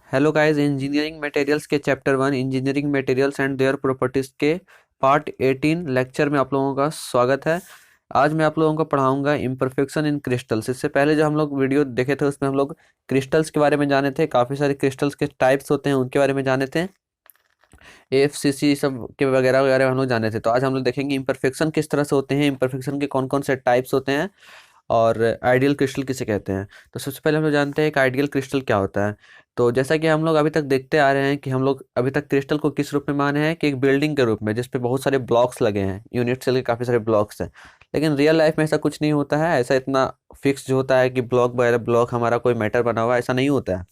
Hello guys, engineering materials के chapter 1 engineering materials and their properties के part 18 lecture में आप लोगों का स्वागत है। आज मैं आप लोगों को पढ़ाऊंगा इम्परफेक्शन इन क्रिस्टल्स। इससे पहले जो हम लोग वीडियो देखे थे उसमें हम लोग क्रिस्टल्स के बारे में जाने थे, काफ़ी सारे क्रिस्टल्स के टाइप्स होते हैं उनके बारे में जाने थे, एएफसीसी सब के वगैरह वगैरह हम लोग जाने थे। तो आज हम लोग देखेंगे इम्परफेक्शन किस तरह से होते हैं, इम्परफेक्शन के कौन कौन से टाइप्स होते हैं और आइडियल क्रिस्टल किसे कहते हैं। तो सबसे पहले हम लोग जानते हैं कि आइडियल क्रिस्टल क्या होता है। तो जैसा कि हम लोग अभी तक देखते आ रहे हैं कि हम लोग अभी तक क्रिस्टल को किस रूप में माने हैं कि एक बिल्डिंग के रूप में जिसपे बहुत सारे ब्लॉक्स लगे हैं, यूनिट सेल के काफ़ी सारे ब्लॉक्स हैं। लेकिन रियल लाइफ में ऐसा कुछ नहीं होता है, ऐसा इतना फिक्स जो होता है कि ब्लॉक वगैरह ब्लॉक हमारा कोई मैटर बना हुआ है, ऐसा नहीं होता है।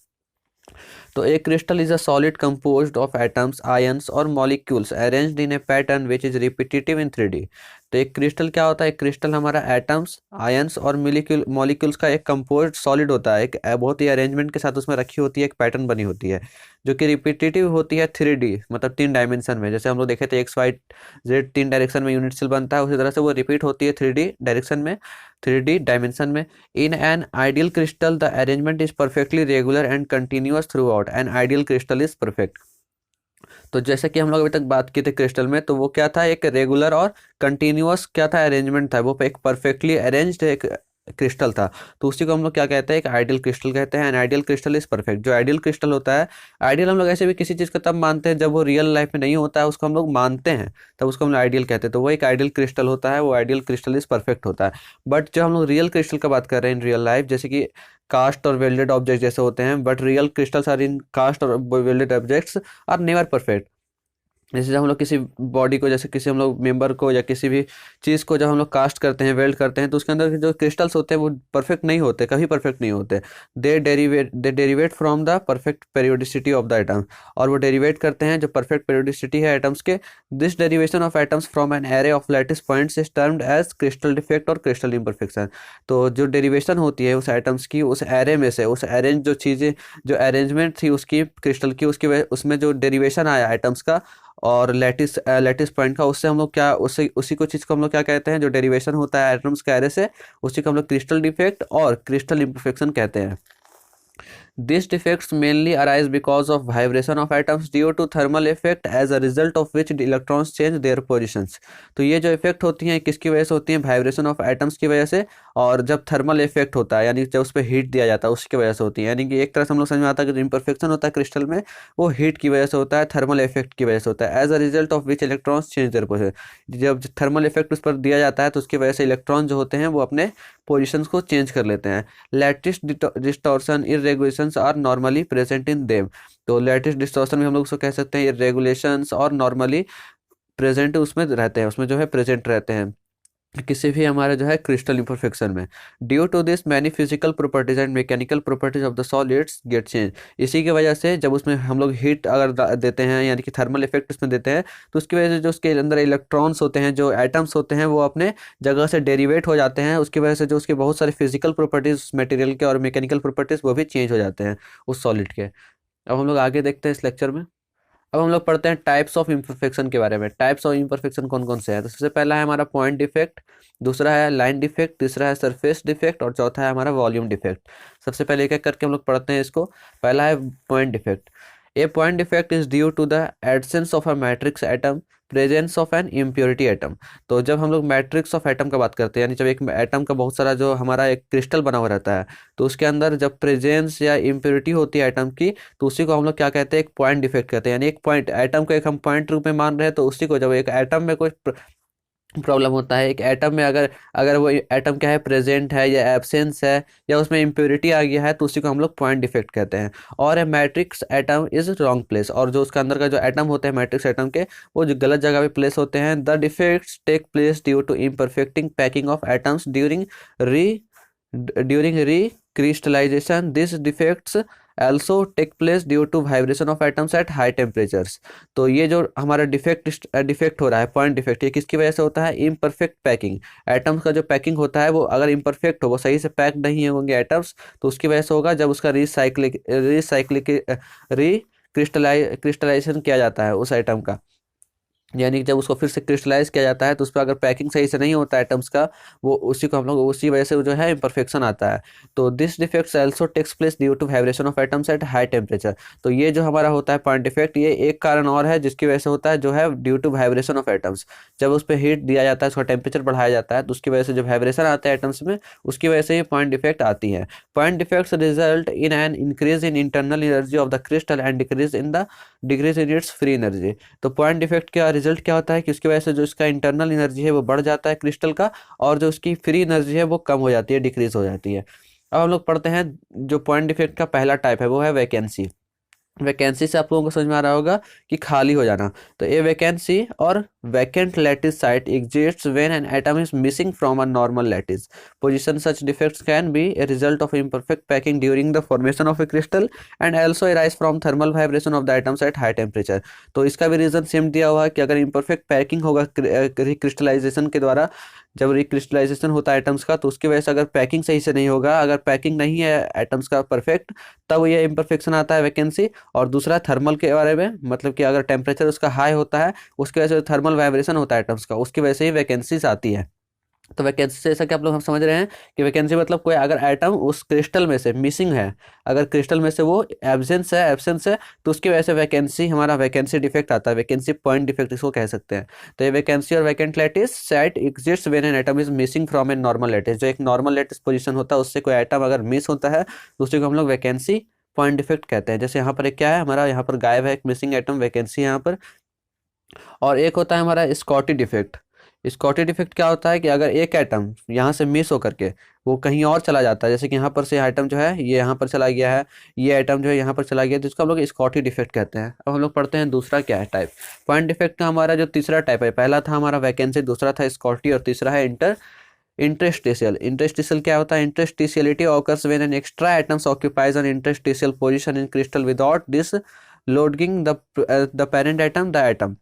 तो एक crystal is a solid composed of atoms, ions और molecules arranged in a pattern which is repetitive in 3D। तो एक क्रिस्टल क्या होता है? एक क्रिस्टल हमारा एटम्स, आयंस और मॉलिक्यूल्स का एक कंपोज्ड सॉलिड होता है, एक बहुत ही अरेंजमेंट के साथ उसमें रखी होती है, एक पैटर्न बनी होती है जो कि रिपीटेटिव होती है 3D, मतलब 3 डायमेंशन में। जैसे हम लोग देखे थे एक्स वाई जेड 3 डायरेक्शन में यूनिट सेल बनता है, उसी तरह से वो रिपीट होती है 3D डायरेक्शन में, 3D डायमेंशन में। In an ideal crystal, the arrangement is perfectly regular and continuous throughout. An ideal crystal is perfect. तो जैसे कि हम लोग अभी तक बात की थी क्रिस्टल में, तो वो क्या था? एक रेगुलर और कंटिन्यूअस क्या था? अरेंजमेंट था। वो एक परफेक्टली अरेंज्ड एक क्रिस्टल था। तो उसी को हम लोग क्या कहते हैं? एक आइडियल क्रिस्टल कहते हैं। An ideal crystal is perfect. जो आइडियल क्रिस्टल होता है, आइडियल हम लोग ऐसे भी किसी चीज़ को तब मानते हैं जब वो रियल लाइफ में नहीं होता है, उसको हम लोग मानते हैं तब उसको हम लोग आइडियल कहते हैं। तो वो एक आइडियल क्रिस्टल होता है, वो आइडियल क्रिस्टल इज परफेक्ट होता है। बट जब हम लोग रियल क्रिस्टल का बात कर रहे हैं इन रियल लाइफ, जैसे कि कास्ट और वेल्डेड ऑब्जेक्ट जैसे होते हैं, but real crystals are in cast और welded objects are never perfect. जैसे जब हम लोग किसी बॉडी को, जैसे किसी हम लोग मेंबर को या किसी भी चीज़ को जब हम लोग कास्ट करते हैं, वेल्ड करते हैं, तो उसके अंदर के जो क्रिस्टल्स होते हैं वो परफेक्ट नहीं होते, कभी परफेक्ट नहीं होते। They derivate from the perfect periodicity of the atom. और वो डेरिवेट करते हैं जो परफेक्ट पेरियोडिसिटी है एटम्स के। This derivation of atoms from an array of lattice points is termed as crystal defect और क्रिस्टल इम्परफेक्शन। तो जो डेरिवेशन होती है उस एटम्स की, उस एरे में से, उस अरेंज जो चीज़ें, जो अरेंजमेंट थी उसकी क्रिस्टल की, उसकी वजह उसमें जो डेरिवेशन आया एटम्स का और लैटिस पॉइंट का, उससे हम लोग क्या, उसी उसी को चीज़ को हम लोग क्या कहते हैं? जो डेरिवेशन होता है एटम्स के एरे से, उसी को हम लोग क्रिस्टल डिफेक्ट और क्रिस्टल इम्परफेक्शन कहते हैं। These defects mainly arise because of vibration of atoms due to thermal effect, as a result of which the electrons change their positions। तो ये जो इफेक्ट होती हैं किसकी वजह से होती हैं? वाइब्रेशन ऑफ एटम्स की वजह से। और जब थर्मल इफेक्ट होता है, यानी जब उस पर हीट दिया जाता है, उसकी वजह से होती है। यानी कि एक तरह से हम लोग समझ में आता है कि जो इम्परफेक्शन होता है क्रिस्टल में, वो हीट की वजह से होता है, थर्मल इफेक्ट की वजह से होता है। As a result of which electrons change their position. जब थर्मल इफेक्ट उस पर दिया जाता है तो उसकी वजह से इलेक्ट्रॉन जो होते हैं वो अपने पोजिशंस को चेंज कर लेते हैं। Lattice distortion irregulations are normally present in them. तो लैटिस डिस्टॉर्शन में हम लोग उसको कह सकते हैं इरेगुलेशंस, और नॉर्मली प्रेजेंट उसमें रहते हैं, उसमें जो है प्रेजेंट रहते हैं किसी भी हमारे जो है क्रिस्टल इम्परफेक्शन में। Due to this many physical properties and mechanical properties of the solids get change. इसी की वजह से जब उसमें हम लोग हीट अगर देते हैं, यानी कि थर्मल इफेक्ट उसमें देते हैं, तो उसकी वजह से जो उसके अंदर इलेक्ट्रॉन्स होते हैं, जो एटम्स होते हैं, वो अपने जगह से डेरिवेट हो जाते हैं। उसकी वजह से जो उसके बहुत सारे फिजिकल प्रॉपर्टीज मटेरियल के और मैकेनिकल प्रॉपर्टीज वो भी चेंज हो जाते हैं उस सॉलिड के। अब हम लोग आगे देखते हैं इस लेक्चर में। अब हम लोग पढ़ते हैं टाइप्स ऑफ इम्परफेक्शन के बारे में। टाइप्स ऑफ इम्परफेक्शन कौन कौन से हैं? तो सबसे पहला है हमारा पॉइंट डिफेक्ट, दूसरा है लाइन डिफेक्ट, तीसरा है सरफेस डिफेक्ट और चौथा है हमारा वॉल्यूम डिफेक्ट। सबसे पहले एक एक करके हम लोग पढ़ते हैं इसको। पहला है point defect. A point defect is due to the absence of a matrix atom, presence of an impurity atom. तो जब हम लोग मैट्रिक्स ऑफ एटम का बात करते हैं, यानी जब एक एटम का बहुत सारा जो हमारा एक क्रिस्टल बना हुआ रहता है, तो उसके अंदर जब प्रेजेंस या इम्प्योरिटी होती है एटम की, तो उसी को हम लोग क्या कहते हैं? एक पॉइंट डिफेक्ट कहते हैं। यानी एक पॉइंट एटम को एक हम पॉइंट रूप में मान रहे हैं, तो उसी को जब एक एटम में कोई प्रॉब्लम होता है, एक एटम में अगर अगर वो एटम क्या है, प्रेजेंट है या एब्सेंस है या उसमें इम्प्योरिटी आ गया है, तो उसी को हम लोग पॉइंट डिफेक्ट कहते हैं। और a matrix atom is wrong place. और जो उसके अंदर का जो एटम होते हैं मैट्रिक्स एटम के, वो जो गलत जगह पे प्लेस होते हैं। The defects take place due to imperfecting packing of atoms re during recrystallization. These defects also take place due to vibration of atoms at high temperatures। तो ये जो हमारा डिफेक्ट हो रहा है, पॉइंट डिफेक्ट, ये किसकी वजह से होता है? Imperfect packing. एटम्स का जो पैकिंग होता है वो अगर इम्परफेक्ट हो, वो सही से पैक नहीं होंगे एटम्स, तो उसकी वजह से होगा जब उसका रिक्रिस्टलाइजेशन किया जाता है उस एटम का। यानी कि जब उसको फिर से क्रिस्टलाइज किया जाता है तो उस पर अगर पैकिंग सही से नहीं होता है एटम्स का, वो उसी को हम लोग उसी वजह से जो है इम्परफेक्शन आता है। तो this defects also takes place due to vibration of atoms at high temperature. तो ये जो हमारा होता है पॉइंट डिफेक्ट, ये एक कारण और है जिसकी वजह से होता है, जो है due to vibration of atoms. जब उस पर हीट दिया जाता है, उसका टेम्परेचर बढ़ाया जाता है, तो उसकी वजह से जो वाइब्रेशन आता है एटम्स में, उसकी वजह से ये पॉइंट डिफेक्ट आती है। Point defects result in an increase in internal energy of the crystal and decrease in its free energy. तो पॉइंट डिफेक्ट का रिजल्ट क्या होता है कि उसकी वजह से जो इसका इंटरनल एनर्जी है वो बढ़ जाता है क्रिस्टल का, और जो उसकी फ्री एनर्जी है वो कम हो जाती है, डिक्रीज हो जाती है। अब हम लोग पढ़ते हैं जो पॉइंट डिफेक्ट का पहला टाइप है वो है वैकेंसी। वैकेंसी से आप लोगों को समझ में आ रहा होगा कि खाली हो जाना। तो ए वैकेंसी और vacant lattice site exists when an atom is missing from a normal lattice position. Such defects can be a result of imperfect packing during the formation of A crystal and also arise from thermal vibration of the atoms at high temperature. तो इसका भी reason same दिया हुआ है कि अगर imperfect packing होगा crystallisation के द्वारा, जब रिक्रिस्टलाइजेशन होता है एटम्स का, तो उसकी वजह से अगर पैकिंग सही से नहीं होगा, अगर पैकिंग नहीं है एटम्स का परफेक्ट, तब ये इम्परफेक्शन आता है वैकेंसी। और दूसरा थर्मल के बारे में, मतलब कि अगर टेम्परेचर उसका हाई होता है, उसकी वजह से थर्मल वाइब्रेशन होता है एटम्स का, उसकी वजह से ही वैकेंसीज आती है। तो वैकेंसी से ऐसा कि आप लोग हम समझ रहे हैं कि वैकेंसी मतलब कोई अगर एटम उस क्रिस्टल में से मिसिंग है, अगर क्रिस्टल में से वो एब्सेंस है, तो उसकी वजह से वैकेंसी, हमारा वैकेंसी डिफेक्ट आता है, वैकेंसी पॉइंट डिफेक्ट इसको कह सकते हैं। तो ये वैकेंसी और vacant lattice set exist when an atom is missing from a normal lattice. जो एक नॉर्मल लैटिस पोजीशन होता है उससे कोई एटम अगर मिस होता है तो उसी को हम लोग वैकेंसी पॉइंट डिफेक्ट कहते हैं। जैसे यहाँ पर एक क्या है, हमारा यहाँ पर गायब है एक मिसिंग एटम, वैकेंसी यहाँ पर। और एक होता है हमारा स्कॉटी डिफेक्ट। स्कॉटी डिफेक्ट क्या होता है कि अगर एक एटम यहाँ से मिस होकर के वो कहीं और चला जाता है, जैसे कि यहाँ पर से आइटम जो है ये यहाँ पर चला गया है, ये आइटम जो है यहाँ पर चला गया, तो इसको हम लोग स्कॉटी डिफेक्ट कहते हैं। अब हम लोग पढ़ते हैं दूसरा क्या है टाइप। पॉइंट डिफेक्ट का हमारा जो तीसरा टाइप है, पहला था हमारा वैकेंसी, दूसरा था स्कॉटी, और तीसरा है इंटरस्टिशियल। इंटरस्टिशियल क्या होता है? Interstitiality occurs when an extra atoms occupies an interstitial position in crystal without this loading the parent atom the atom.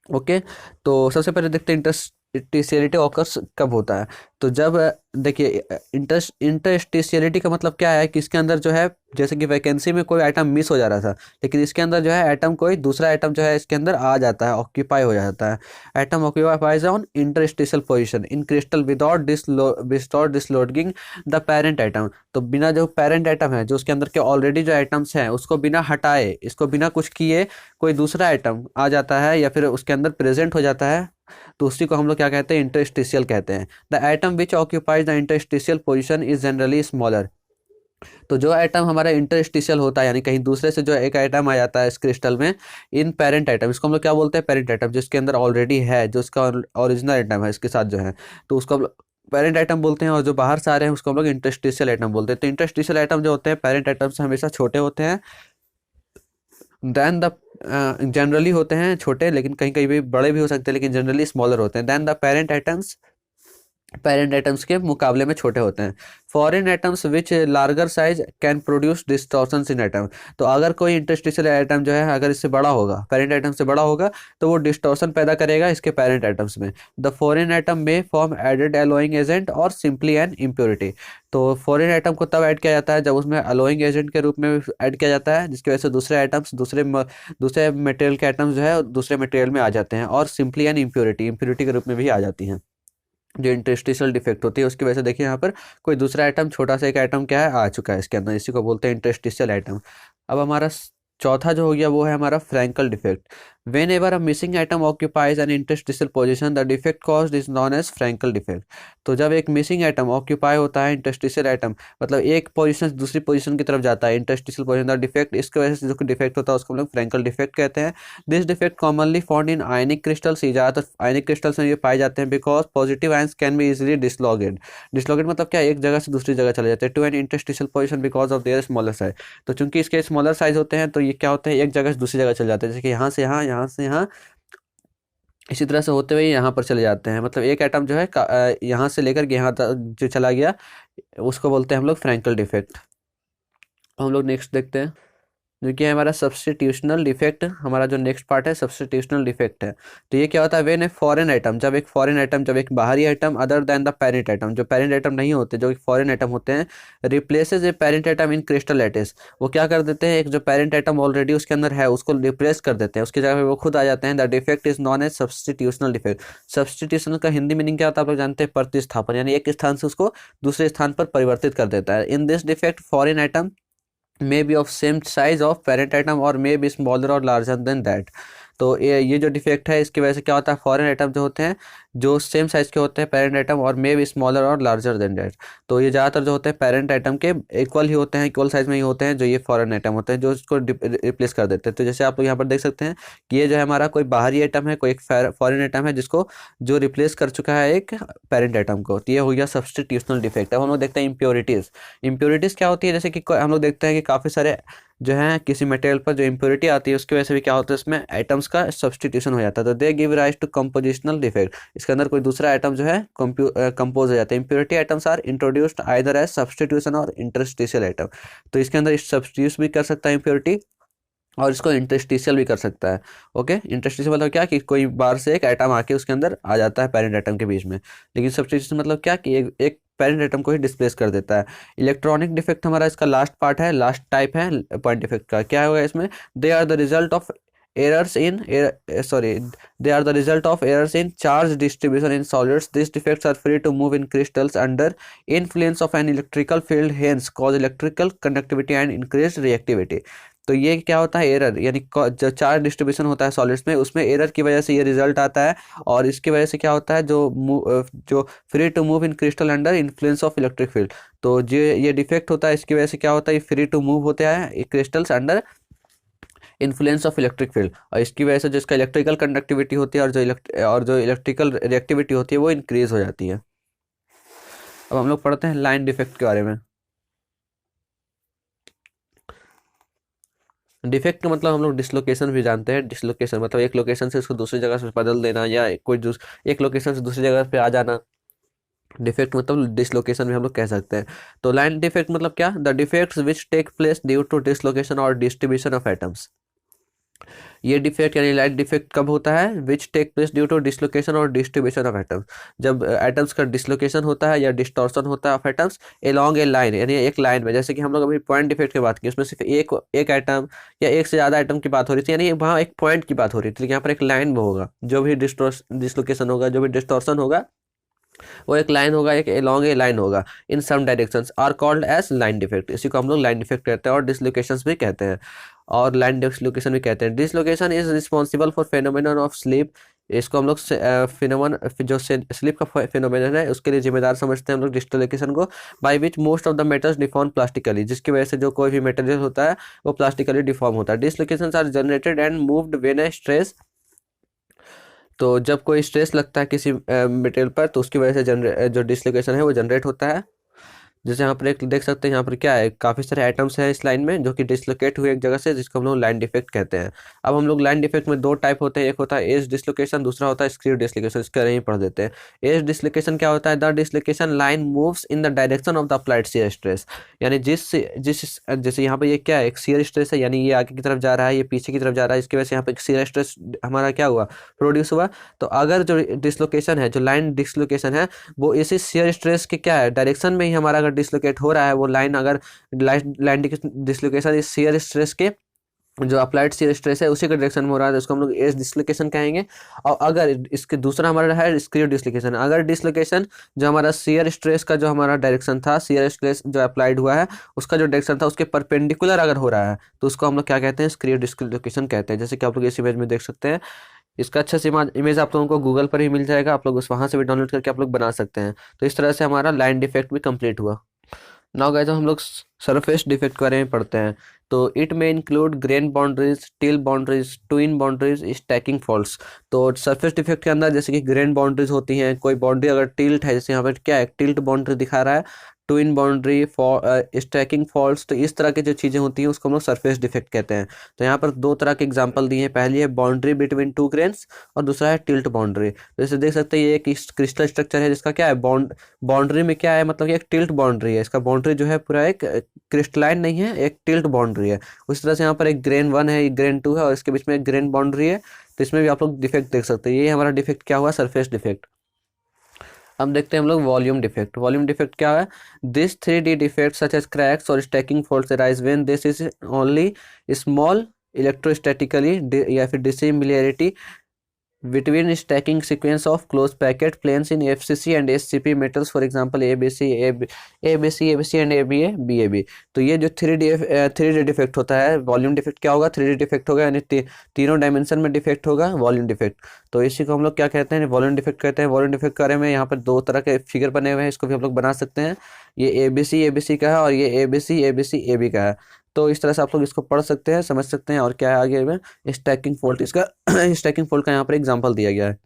Okay. तो सबसे पहले देखते हैं इंटरस्टिशियलिटी ऑकर्स कब होता है। तो जब देखिए इंटरस्टिशियलिटी का मतलब क्या है कि इसके अंदर जो है, जैसे कि वैकेंसी में कोई आइटम मिस हो जा रहा था, लेकिन इसके अंदर जो है एटम, कोई दूसरा एटम जो है इसके अंदर आ जाता है, ऑक्यूपाई हो जाता है। Atom occupies on interstitial position in crystal without dislodging the parent atom. तो बिना जो पेरेंट एटम है, जो उसके अंदर के ऑलरेडी जो एटम्स हैं उसको बिना हटाए, इसको बिना कुछ किए कोई दूसरा आइटम आ जाता है या फिर उसके अंदर प्रेजेंट हो जाता है, तो उसी को हम लोग क्या कहते हैं? इंटरस्टिशियल कहते हैं। The atom which occupies the interstitial position is generally smaller. तो जो एटम हमारा इंटरस्टिशियल होता है, यानी कहीं दूसरे से जो एक एटम आ जाता है इस क्रिस्टल में, इन पेरेंट एटम, इसको हम लोग क्या बोलते हैं? Parent atom. जिसके अंदर ऑलरेडी है, जो इसका ओरिजिनल एटम है इसके साथ जो है, तो उसको हम पेरेंट एटम बोलते हैं। और जो बाहर से आ रहे हैं उसको हम लोग इंटरस्टिशियल एटम बोलते हैं। तो इंटरस्टिशियल एटम जो होते हैं पेरेंट एटम से हमेशा छोटे होते हैं देन द, जनरली होते हैं छोटे, लेकिन कहीं कहीं भी बड़े भी हो सकते हैं, लेकिन जनरली स्मॉलर होते हैं देन द पेरेंट एटम्स के मुकाबले में छोटे होते हैं। Foreign atoms which larger size can produce distortions in atom. तो अगर कोई इंटरस्टिशियल एटम जो है अगर इससे बड़ा होगा, पेरेंट एटम से बड़ा होगा, तो वो डिस्टॉर्शन पैदा करेगा इसके पेरेंट एटम्स में। द फॉरेन एटम में फॉर्म एडेड एलोइंग एजेंट और सिंपली एन इम्प्योरिटी। तो फॉरेन एटम को तब ऐड किया जाता है जब उसमें अलोइंग एजेंट के रूप में ऐड किया जाता है, जिसकी वजह से दूसरे एटम्स, दूसरे मटेरियल के एटम्स जो है दूसरे मटेरियल में आ जाते हैं, और सिंपली एन इम्प्योरिटी के रूप में भी आ जाती हैं। जो इंटरस्टिशियल डिफेक्ट होती है उसकी वजह से देखिए यहाँ पर कोई दूसरा आइटम, छोटा सा एक आइटम क्या है, आ चुका है इसके अंदर, इसी को बोलते हैं इंटरस्टिशियल आइटम। अब हमारा चौथा जो हो गया वो है हमारा Frenkel defect. Whenever a missing item occupies an interstitial position the defect caused is non as Frenkel defect. तो जब एक मिसिंग आइटम ऑक्यूपाई होता है, इंटरस्टिशियल आइटम मतलब एक पोजीशन से दूसरी पोजीशन की तरफ जाता है, इंटरस्टिशियल पोजीशन द डिफेक्ट, इसकी वजह से जो डिफेक्ट होता है उसको हम लोग फ्रैंकल डिफेक्ट कहते हैं। This defect commonly found in ionic crystals. ज़्यादातर आयनिक क्रिस्टल्स में ये पाए जाते हैं because positive ions can be easily dislodged. Dislodged मतलब क्या? एक जगह से दूसरी जगह चले जाते हैं to an interstitial position because of their smaller size. तो चूंकि इसके स्मॉलर साइज होते हैं तो ये क्या होते हैं? एक जगह से दूसरी जगह चले जाते हैं, जैसे कि यहाँ से यहाँ, यहाँ से यहाँ, इसी तरह से होते हुए यहाँ पर चले जाते हैं। मतलब एक एटम जो है यहाँ से लेकर के यहाँ तक जो चला गया, उसको बोलते हैं हम लोग फ्रैंकल डिफेक्ट। हम लोग नेक्स्ट देखते हैं। जो कि है हमारा सब्स्टिट्यूशनल डिफेक्ट। हमारा जो नेक्स्ट पार्ट है सब्स्टिट्यूशनल डिफेक्ट है। तो ये क्या होता है, व्हेन ए फॉरेन आइटम, जब एक फॉरेन आइटम, जब एक बाहरी item other than the parent item, जो पेरेंट आइटम नहीं होते, जो फॉरेन आइटम होते हैं, replaces a parent item in crystal lattice, वो क्या कर देते हैं, एक जो पेरेंट आइटम ऑलरेडी उसके अंदर है उसको रिप्लेस कर देते हैं, उसकी जगह पे वो खुद आ जाते हैं। The defect is non as substitutional defect. Substitution का हिंदी मीनिंग क्या होता है आप लोग जानते हैं, प्रतिस्थापन, यानी एक स्थान से उसको दूसरे स्थान पर परिवर्तित कर देता है। In this defect foreign item may be of same size of parent item or may be smaller or larger than that। तो ये जो डिफेक्ट है इसकी वजह से क्या होता है, फॉरेन आइटम जो होते हैं जो सेम साइज के होते हैं पेरेंट आइटम और मे बी स्मॉलर और लार्जर देन डेट। तो ये ज़्यादातर जो होते हैं पेरेंट आइटम के इक्वल ही होते हैं, इक्वल साइज में ही होते हैं, जो ये फॉरेन आइटम होते हैं जो इसको रिप्लेस कर देते हैं। तो जैसे आप लोग यहाँ पर देख सकते हैं कि ये जो है हमारा कोई बाहरी आइटम है, कोई एक फॉरेन आइटम है जिसको जो रिप्लेस कर चुका है एक पेरेंट आइटम को। तो ये हो गया सब्स्टिट्यूशनल डिफेक्ट। अब हम लोग देखते हैं इम्प्योरिटीज़। इम्प्योरिटीज़ क्या होती है, जैसे कि हम लोग देखते हैं कि काफ़ी सारे जो है किसी मटेरियल पर जो इम्प्योरिटी आती है उसकी वजह से भी क्या होता है, इसमें आइटम्स का सब्स्टिट्यूशन हो जाता है। तो they give rise to compositional defect, इसके अंदर कोई दूसरा आइटम जो है कंपोज हो जाता है। Impurity items are introduced either as substitution और इंटरस्टिशियल आइटम। तो इसके अंदर सब्स्टिट्यूट भी कर सकता है इम्प्योरिटी और इसको इंटरस्टिशियल भी कर सकता है। ओके, इंटरस्टिशियल मतलब क्या कि कोई बाहर से एक आइटम आके उसके अंदर आ जाता है पेरेंट आइटम के बीच में। लेकिन सब्स्टिट्यूशन मतलब क्या कि एक पेरेंट आइटम को ही डिस्प्लेस कर देता है। इलेक्ट्रॉनिक डिफेक्ट हमारा इसका लास्ट पार्ट है, लास्ट टाइप है पॉइंट डिफेक्ट का। क्या होगा इसमें, they are the result of errors in sorry they are the result of errors in charge distribution in solids. These defects are free to move in crystals under influence of an electrical field, hence cause electrical conductivity and increased reactivity। तो ये क्या होता है, error, यानी जो charge distribution होता है solids में उसमें एरर की वजह से ये रिजल्ट आता है। और इसकी वजह से क्या होता है, जो free to move in crystal under influence of electric field. तो ये डिफेक्ट होता है, इसकी वजह से क्या होता है, ये फ्री टू मूव होते हैं crystals under influence of electric field. और इसकी वजह से जो इसका इलेक्ट्रिकल कंडक्टिविटी होती है और जो इलेक्ट्रिकल रिएक्टिविटी होती है वो इंक्रीज हो जाती है। अब हम लोग पढ़ते हैं लाइन डिफेक्ट के बारे में। डिफेक्ट का मतलब हम लोग डिसलोकेशन भी जानते हैं। डिसलोकेशन मतलब एक लोकेशन से उसको दूसरी जगह से बदल देना या एक लोकेशन से दूसरी जगह पे आ जाना। डिफेक्ट मतलब डिसलोकेशन भी हम लोग कह सकते हैं। तो लाइन डिफेक्ट मतलब क्या, the defects which take place due to dislocation और डिस्ट्रीब्यूशन ऑफ एटम्स। ये डिफेक्ट यानी लाइट डिफेक्ट कब होता है, which take place due to dislocation और डिस्ट्रीब्यूशन ऑफ एटम्स। जब एटम्स का डिसलोकेशन होता है या डिस्टॉर्शन होता है of atoms along a line, यानी एक लाइन में। जैसे कि हम लोग अभी पॉइंट डिफेक्ट की बात की, उसमें सिर्फ एक आइटम या एक से ज़्यादा आइटम की बात हो रही थी, यानी वहाँ एक पॉइंट की बात हो रही थी। लेकिन यहाँ पर एक लाइन में होगा, जो भी डिसलोकेशन होगा, जो भी डिस्टॉर्शन होगा वो एक लाइन होगा, एक एलॉन्ग ए लाइन होगा in some directions are called as line defect. इसी को हम लोग लाइन डिफेक्ट कहते हैं और डिसलोकेशंस भी कहते हैं और लाइन डिसलोकेशन भी कहते हैं। Dislocation is responsible for phenomenon of sleep. इसको हम लोग फिनोमन जो स्लिप का फिनोमेनन है उसके लिए जिम्मेदार समझते हैं हम लोग डिसलोकेशन को। By which most of the metals deform plastically, जिसकी वजह से जो कोई भी मेटेरियल होता है वो प्लास्टिकली डिफॉर्म होता है। Dislocations are generated and moved when a stress. तो जब कोई स्ट्रेस लगता है किसी मटेरियल पर तो उसकी वजह से जो डिसलोकेशन है वो जनरेट होता है। जैसे यहाँ पर एक देख सकते हैं, यहाँ पर क्या है, काफ़ी सारे आइटम्स हैं इस लाइन में जो कि डिसलोकेट हुए एक जगह से, जिसको हम लोग लाइन डिफेक्ट कहते हैं। अब हम लोग लाइन डिफेक्ट में दो टाइप होते हैं, एक होता है एज डिसलोकेशन, दूसरा होता है स्क्रू डिसलोकेशन। इसका नहीं पढ़ देते हैं। एज डिसलोकेशन क्या होता है, the dislocation line moves in the direction of the applied shear stress. यानी जिस जिस जैसे यहाँ पर ये क्या है, एक शियर स्ट्रेस है, यानी ये आगे की तरफ जा रहा है, ये पीछे की तरफ जा रहा है, इसकी वजह से यहाँ पर शियर स्ट्रेस हमारा क्या हुआ, प्रोड्यूस हुआ। तो अगर जो डिसलोकेशन है, जो लाइन डिसलोकेशन है, वो इसी शियर स्ट्रेस के क्या है डायरेक्शन में ही हमारा अगर डिसलोकेट हो रहा है वो लाइन, अगर लाइन डिसलोकेशन इस शियर स्ट्रेस के जो अप्लाइड शियर स्ट्रेस है उसी के डायरेक्शन में हो रहा है तो उसको हम लोग एज डिसलोकेशन कहेंगे। और अगर इसके दूसरा हमारा है स्क्रू डिसलोकेशन, अगर डिसलोकेशन जो हमारा शियर स्ट्रेस का जो हमारा डायरेक्शन था, शियर स्ट्रेस जो अप्लाइड हुआ है उसका जो डायरेक्शन था उसके परपेंडिकुलर अगर हो रहा है तो उसको हम लोग क्या कहते हैं, स्क्रू डिसलोकेशन कहते हैं। जैसे कि आप लोग इस इमेज में देख सकते हैं। इसका अच्छा से इमेज आप लोगों को गूगल पर ही मिल जाएगा, आप लोग उस वहाँ से भी डाउनलोड करके आप लोग बना सकते हैं। तो इस तरह से हमारा लाइन डिफेक्ट भी कंप्लीट हुआ। नाउ गाइस हम लोग सरफेस डिफेक्ट के बारे में पढ़ते हैं। तो इट में include grain boundaries, till boundaries, twin boundaries, stacking faults. तो सरफेस डिफेक्ट के अंदर जैसे कि ग्रेन बाउंड्रीज होती हैं, कोई बाउंड्री अगर टिल्ट है, जैसे यहाँ पर क्या है टिल्ट बाउंड्री दिखा रहा है, ट्विन बाउंड्री, स्टैकिंग फॉल्ट्स, तो इस तरह की जो चीज़ें होती हैं उसको हम लोग सरफेस डिफेक्ट कहते हैं। तो यहाँ पर दो तरह के एग्जांपल दिए हैं, पहली है बाउंड्री बिटवीन टू ग्रेन्स और दूसरा है टिल्ट बाउंड्री। तो जैसे देख सकते हैं ये एक क्रिस्टल स्ट्रक्चर है जिसका क्या है बाउंड्री में क्या है, मतलब कि एक टिल्ट बाउंड्री है, इसका बाउंड्री जो है पूरा एक क्रिस्टलाइन नहीं है, एक टिल्ट बाउंड्री है। उसी तरह से यहाँ पर एक ग्रेन 1 है, एक ग्रेन 2 है और इसके बीच में एक ग्रेन बाउंड्री है। तो इसमें भी आप लोग डिफेक्ट देख सकते हैं। ये हमारा डिफेक्ट क्या हुआ, सरफेस डिफेक्ट। अब देखते हैं हम लोग वॉल्यूम डिफेक्ट। वॉल्यूम डिफेक्ट क्या है, this 3D defect such as cracks और stacking faults arise when this is only small electrostatically या फिर dissimilarity between stacking sequence of closed packet planes in FCC and SCP metals, for example ABC, ABC and ABA, BAB। तो ये जो 3D defect होता है, volume defect क्या होगा, 3D defect होगा, यानी तीनों डायमेंशन में डिफेक्ट होगा वॉल्यूम डिफेक्ट। तो इसी को हम लोग क्या कहते हैं, वॉल्यूम डिफेक्ट कहते हैं। वॉल्यूम डिफेक्ट के बारे में यहाँ पर दो तरह के फिगर बने हुए हैं, इसको भी हम लोग बना सकते हैं। ये ABC का है और ये ABC AB का है। तो इस तरह से आप लोग इसको पढ़ सकते हैं, समझ सकते हैं। और क्या है आगे में स्टैकिंग फॉल्ट, इसका स्टैकिंग फॉल्ट का यहाँ पर एग्जांपल दिया गया है।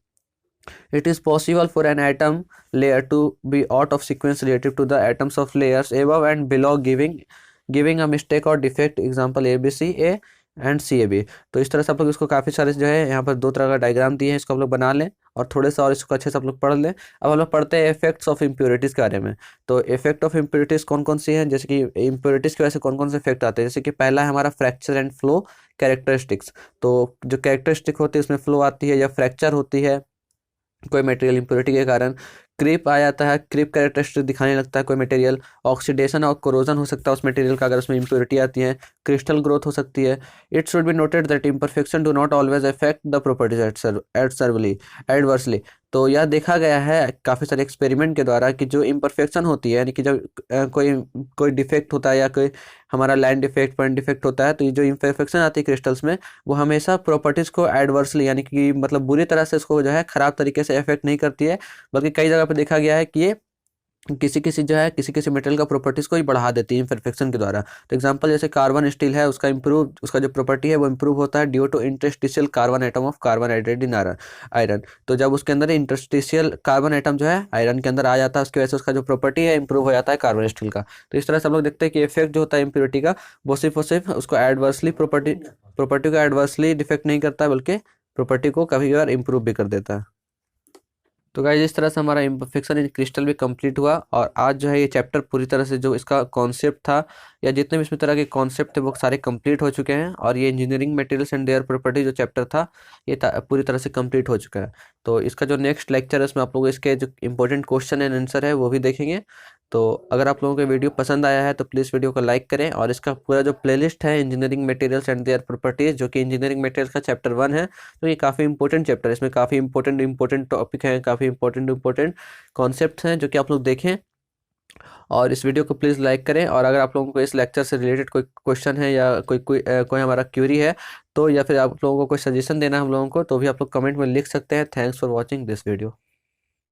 It is possible for an atom layer to be out of sequence relative to the atoms of layers above and below, giving a mistake or defect, example ABCA and CAB। तो इस तरह से आप लोग इसको काफ़ी सारे जो है यहाँ पर दो तरह का डायग्राम दिए हैं, इसको आप लोग बना लें और थोड़े सा और इसको अच्छे से आप लोग पढ़ लें। अब हम लोग पढ़ते हैं इफेक्ट्स ऑफ इम्प्योरिटीज़ के बारे में। तो इफेक्ट ऑफ इम्प्योरिटीज़ कौन कौन सी हैं, जैसे कि इम्प्योरिटीज़ की वजह से कौन कौन से इफेक्ट आते हैं। जैसे कि पहला है हमारा फ्रैक्चर एंड फ्लो कैरेक्टरिस्टिक्स। तो जो कैरेक्टरिस्टिक होती है उसमें फ्लो आती है या फ्रैक्चर होती है कोई मटेरियल इम्प्योरिटी के कारण, क्रीप आ जाता है, क्रीप कैरेक्टरिस्टिक दिखाने लगता है कोई मटेरियल, ऑक्सीडेशन और कोरोजन हो सकता है उस मटेरियल का अगर उसमें इम्प्योरिटी आती है, क्रिस्टल ग्रोथ हो सकती है। It should be noted that imperfection do not always affect the properties adversely. तो यह देखा गया है काफ़ी सारे एक्सपेरिमेंट के द्वारा कि जो इम्परफेक्शन होती है, यानी कि जब कोई डिफेक्ट होता है या कोई हमारा लाइन डिफेक्ट पॉइंट डिफेक्ट होता है, तो ये जो इम्परफेक्शन आती है क्रिस्टल्स में वो हमेशा प्रॉपर्टीज़ को एडवर्सली, यानी कि मतलब बुरी तरह से इसको जो है ख़राब तरीके से इफेक्ट नहीं करती है, बल्कि कई जगह पर देखा गया है कि ये किसी किसी जो है किसी मटेरियल का प्रॉपर्टीज़ को ही बढ़ा देती है इम्परफेक्शन के द्वारा। तो एग्जांपल जैसे कार्बन स्टील है, उसका जो प्रॉपर्टी है वो इंप्रूव होता है due to interstitial carbon atom of carbon hydrate in iron. तो जब उसके अंदर इंटरस्टिशियल कार्बन एटम जो है आयरन के अंदर आ जाता है, उसकी वजह से उसका जो प्रॉपर्टी है इंप्रूव हो जाता है कार्बन स्टील का। तो इस तरह से हम लोग देखते हैं कि इफेक्ट जो होता है इम्प्योरिटी का वो सिर्फ उसको एडवर्सली प्रॉपर्टी को एडवर्सली डिफेक्ट नहीं करता, बल्कि प्रॉपर्टी को कभी कभार इंप्रूव भी कर देता है। तो गाइस इस तरह से हमारा इम्परफेक्शन इन क्रिस्टल भी कंप्लीट हुआ। और आज जो है ये चैप्टर पूरी तरह से जो इसका कॉन्सेप्ट था या जितने भी इसमें तरह के कॉन्सेप्ट थे वो सारे कंप्लीट हो चुके हैं। और ये engineering materials and their property जो चैप्टर था ये पूरी तरह से कंप्लीट हो चुका है। तो इसका जो नेक्स्ट लेक्चर है उसमें आप लोग इसके जो इंपॉर्टेंट क्वेश्चन एंड आंसर है वो भी देखेंगे। तो अगर आप लोगों को वीडियो पसंद आया है तो प्लीज़ वीडियो को लाइक करें। और इसका पूरा जो प्लेलिस्ट है engineering materials and their properties, जो कि इंजीनियरिंग मटेरियल्स का चैप्टर 1 है, तो ये काफ़ी इंपॉर्टेंट चैप्टर है। इसमें काफ़ी इंपॉर्टेंट टॉपिक हैं, काफ़ी इंपॉर्टेंट कॉन्सेप्ट हैं जो कि आप लोग देखें। और इस वीडियो को प्लीज़ लाइक करें। और अगर आप लोगों को इस लेक्चर से रिलेटेड कोई क्वेश्चन है या कोई हमारा क्यूरी है तो, या फिर आप लोगों को कोई सजेशन देना है हम लोगों को, तो भी आप लोग कमेंट में लिख सकते हैं। Thanks for watching this video.